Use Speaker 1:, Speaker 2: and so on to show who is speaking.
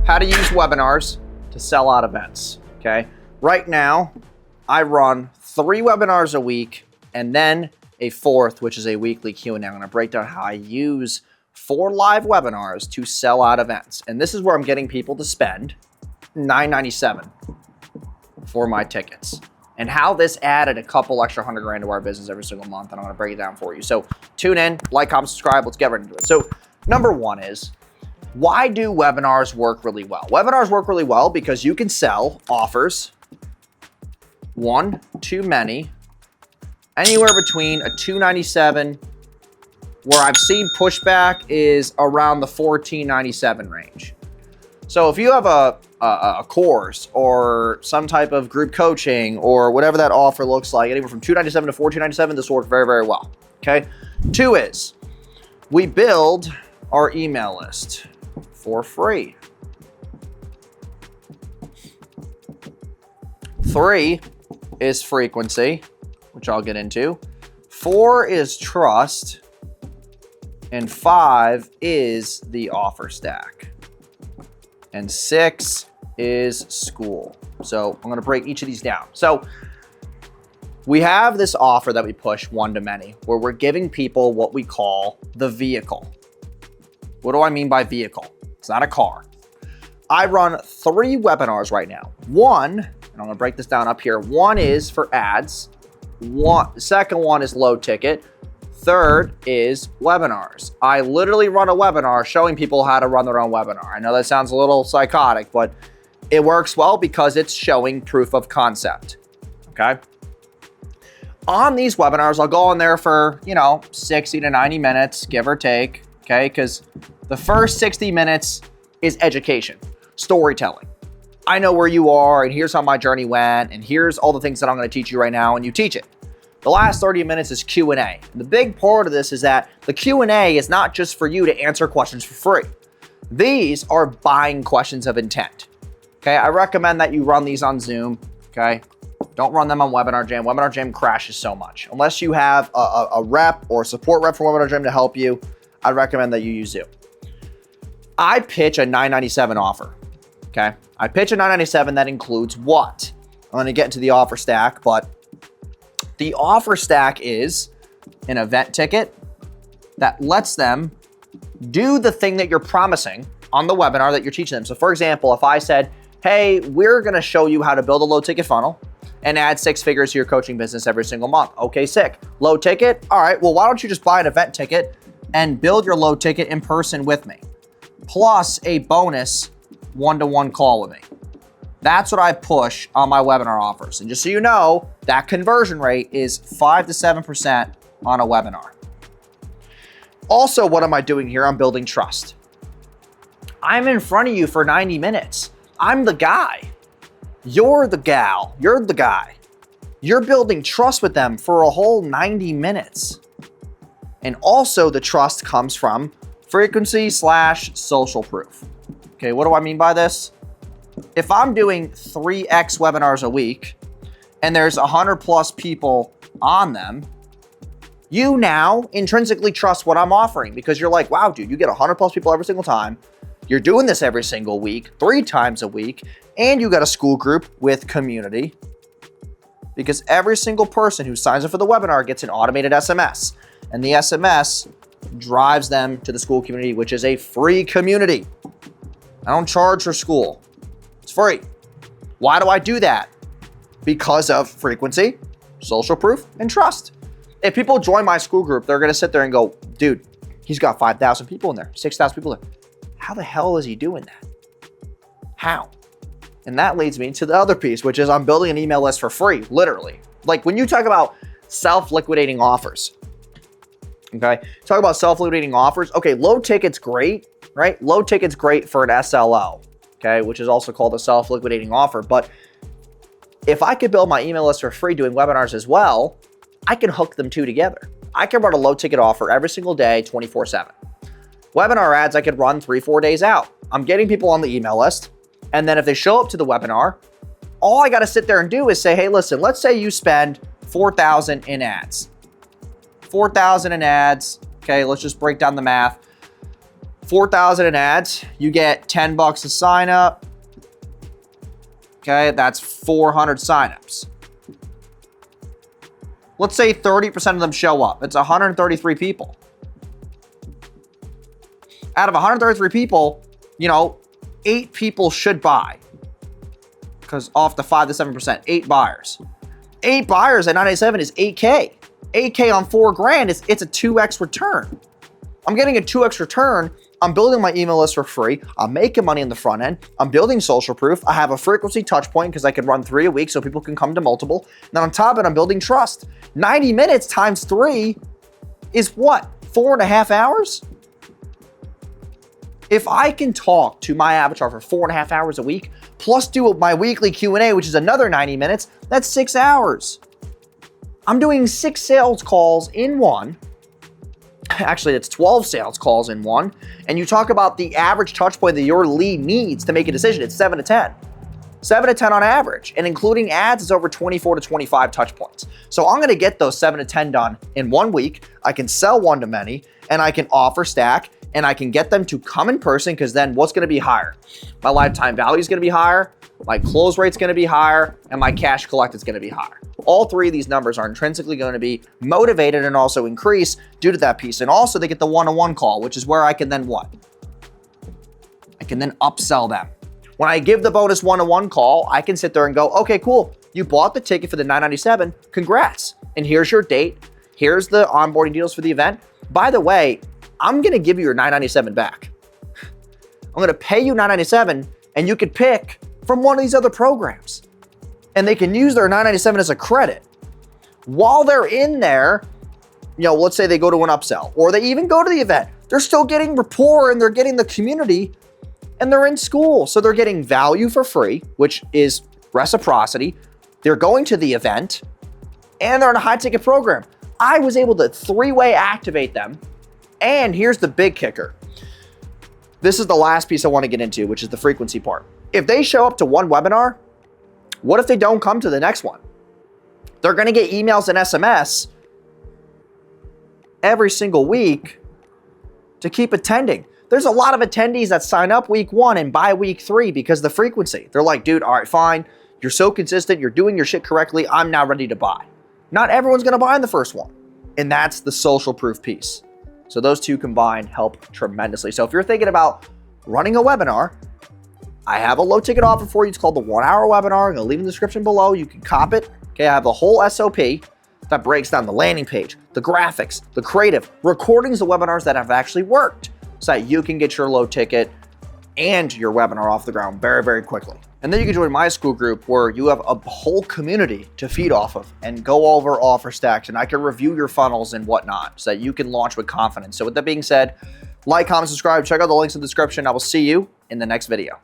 Speaker 1: how to use webinars to sell out events, okay? Right now, I run 3 webinars a week and then a 4th, which is a weekly Q&A. I'm gonna break down how I use 4 live webinars to sell out events. And this is where I'm getting people to spend $9.97 for my tickets. And how this added a couple extra $100,000 to our business every single month, and I'm gonna break it down for you. So tune in, like, comment, subscribe, let's get right into it. So number 1 is, why do webinars work really well? Webinars work really well because you can sell offers, one too many, anywhere between a $297, where I've seen pushback is around the $14.97 range. So if you have a course or some type of group coaching or whatever that offer looks like, anywhere from $297 to $14.97, this will work very, very well, okay? 2 is, we build our email list for free. 3 is frequency, which I'll get into. 4 is trust. And 5 is the offer stack. And 6 is school. So I'm gonna break each of these down. So we have this offer that we push, one to many, where we're giving people what we call the vehicle. What do I mean by vehicle? It's not a car. I run 3 webinars right now. 1, and I'm gonna break this down up here. 1 is for ads. Second one is low ticket. 3rd is webinars. I literally run a webinar showing people how to run their own webinar. I know that sounds a little psychotic, but it works well because it's showing proof of concept, okay? On these webinars, I'll go on there for, 60 to 90 minutes, give or take, okay? Because the first 60 minutes is education, storytelling. I know where you are, and here's how my journey went, and here's all the things that I'm gonna teach you right now, and you teach it. The last 30 minutes is Q&A. The big part of this is that the Q&A is not just for you to answer questions for free. These are buying questions of intent, okay? I recommend that you run these on Zoom, okay? Don't run them on Webinar Jam. Webinar Jam crashes so much. Unless you have a rep or a support rep for Webinar Jam to help you, I'd recommend that you use Zoom. I pitch a $9.97 offer, okay? I pitch a $9.97 that includes what? I'm gonna get into the offer stack, but the offer stack is an event ticket that lets them do the thing that you're promising on the webinar that you're teaching them. So for example, if I said, hey, we're gonna show you how to build a low ticket funnel and add 6 figures to your coaching business every single month. Okay, sick. Low ticket? All right, well, why don't you just buy an event ticket and build your low ticket in person with me, plus a bonus one-to-one call with me. That's what I push on my webinar offers. And just so you know, that conversion rate is 5 to 7% on a webinar. Also, what am I doing here? I'm building trust. I'm in front of you for 90 minutes. I'm the guy. You're the gal. You're the guy. You're building trust with them for a whole 90 minutes. And also the trust comes from frequency/social proof. Okay, what do I mean by this? If I'm doing 3x webinars a week and there's 100 plus people on them, you now intrinsically trust what I'm offering because you're like, wow, dude, you get 100 plus people every single time. You're doing this every single week, 3 times a week, and you got a school group with community, because every single person who signs up for the webinar gets an automated SMS, and the SMS drives them to the school community, which is a free community. I don't charge for school. It's free. Why do I do that? Because of frequency, social proof, and trust. If people join my school group, they're gonna sit there and go, dude, he's got 5,000 people in there, 6,000 people in there. How the hell is he doing that? How? And that leads me to the other piece, which is I'm building an email list for free, literally. Like when you talk about self-liquidating offers, okay? Talk about self-liquidating offers. Okay, low ticket's great, right? Low ticket's great for an SLO, okay? Which is also called a self-liquidating offer. But if I could build my email list for free doing webinars as well, I can hook them two together. I can run a low ticket offer every single day, 24/7. Webinar ads, I could run 3-4 days out. I'm getting people on the email list. And then if they show up to the webinar, all I got to sit there and do is say, hey, listen, let's say you spend $4,000 in ads. $4,000 in ads. Okay, let's just break down the math. 4,000 in ads. You get $10 to sign up. Okay, that's 400 signups. Let's say 30% of them show up. It's 133 people. Out of 133 people, 8 people should buy. Because off the 5 to 7%, 8 buyers. 8 buyers at 997 is 8K. 8K on $4,000 it's a 2x return. I'm getting a 2x return. I'm building my email list for free. I'm making money in the front end. I'm building social proof. I have a frequency touch point because I can run 3 a week so people can come to multiple. And then on top of it, I'm building trust. 90 minutes times 3 is what? 4.5 hours? If I can talk to my avatar for 4.5 hours a week, plus do my weekly Q&A, which is another 90 minutes, that's 6 hours. I'm doing 6 sales calls in one. Actually, it's 12 sales calls in one. And you talk about the average touch point that your lead needs to make a decision. It's 7 to 10. 7 to 10 on average. And including ads, it's over 24 to 25 touch points. So I'm going to get those 7 to 10 done in 1 week. I can sell one-to-many, and I can offer stack, and I can get them to come in person, because then what's going to be higher? My lifetime value is going to be higher, my close rate's going to be higher, and my cash collected is going to be higher. All 3 of these numbers are intrinsically going to be motivated and also increase due to that piece. And also they get the one-on-one call, which is where I can then what? I can then upsell them. When I give the bonus one-on-one call, I can sit there and go, okay, cool. You bought the ticket for the $997. Congrats. And here's your date. Here's the onboarding deals for the event. By the way, I'm going to give you your $997 back. I'm going to pay you $997, and you could pick from one of these other programs. And they can use their $997 as a credit. While they're in there, let's say they go to an upsell, or they even go to the event. They're still getting rapport, and they're getting the community, and they're in school. So they're getting value for free, which is reciprocity. They're going to the event, and they're in a high-ticket program. I was able to 3-way activate them. And here's the big kicker. This is the last piece I want to get into, which is the frequency part. If they show up to one webinar, what if they don't come to the next one? They're going to get emails and SMS every single week to keep attending. There's a lot of attendees that sign up week 1 and buy week 3 because of the frequency. They're like, dude, all right, fine. You're so consistent. You're doing your shit correctly. I'm now ready to buy. Not everyone's going to buy in the first one. And that's the social proof piece. So those 2 combined help tremendously. So if you're thinking about running a webinar, I have a low ticket offer for you. It's called the 1-hour webinar. I'm going to leave in the description below. You can cop it. Okay, I have the whole SOP that breaks down the landing page, the graphics, the creative, recordings of webinars that have actually worked so that you can get your low ticket and your webinar off the ground very, very quickly. And then you can join my school group where you have a whole community to feed off of and go over offer stacks, and I can review your funnels and whatnot so that you can launch with confidence. So with that being said, like, comment, subscribe, check out the links in the description. I will see you in the next video.